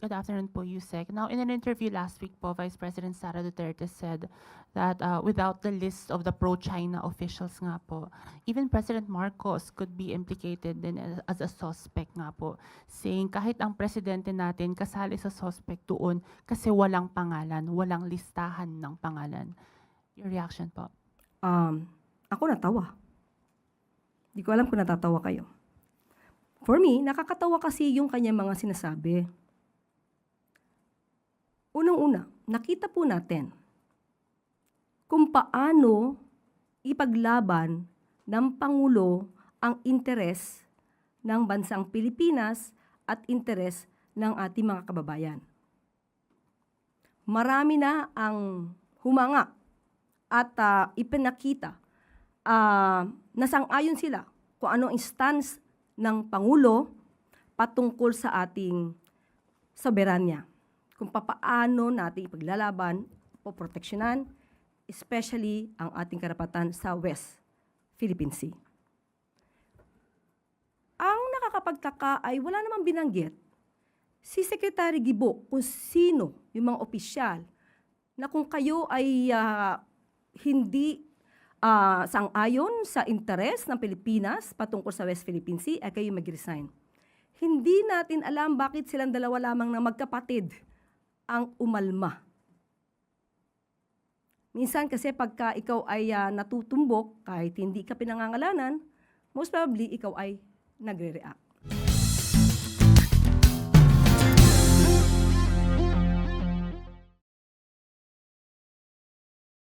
Good afternoon po, Yusek. Now, in an interview last week po, Vice President Sara Duterte said that without the list of the pro-China officials nga po, even President Marcos could be implicated din as a suspect nga po, saying kahit ang presidente natin kasali sa suspect doon kasi walang pangalan, walang listahan ng pangalan. Your reaction po? Ako natawa. Di ko alam kung natatawa kayo. For me, nakakatawa kasi yung kanyang mga sinasabi. Unang-una, nakita po natin kung paano ipaglaban ng Pangulo ang interes ng bansang Pilipinas at interes ng ating mga kababayan. Marami na ang humanga at ipinakita na sang-ayon sila kung ano ang stance ng Pangulo patungkol sa ating soberanya. Kung papaano natin ipaglalaban o proteksyonan, especially ang ating karapatan sa West Philippine Sea. Ang nakakapagtaka ay wala namang binanggit si Secretary Gibo kung sino yung mga opisyal na kung kayo ay hindi sang-ayon sa interes ng Pilipinas patungkol sa West Philippine Sea, ay kayo mag-resign. Hindi natin alam bakit silang dalawa lamang na magkapatid ang umalma. Minsan kasi pagka ikaw ay natutumbok, kahit hindi ka pinangangalanan, most probably ikaw ay nagre-react.